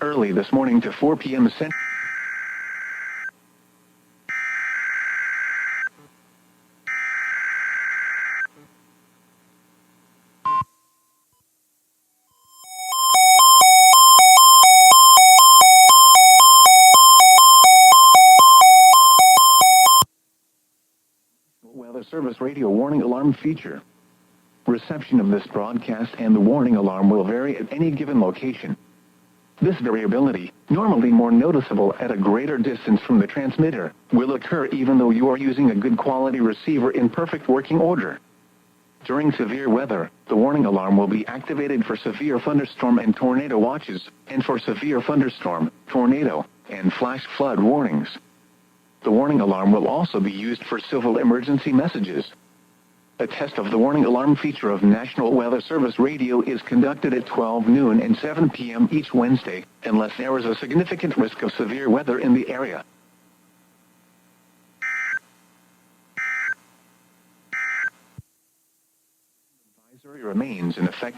early this morning to 4 p.m. Central. Weather Service radio warning alarm feature. Reception of this broadcast and the warning alarm will vary at any given location. This variability, normally more noticeable at a greater distance from the transmitter, will occur even though you are using a good quality receiver in perfect working order. During severe weather, the warning alarm will be activated for severe thunderstorm and tornado watches, and for severe thunderstorm, tornado, and flash flood warnings. The warning alarm will also be used for civil emergency messages. A test of the warning alarm feature of National Weather Service Radio is conducted at 12 noon and 7 p.m. each Wednesday, unless there is a significant risk of severe weather in the area. Advisory remains in effect.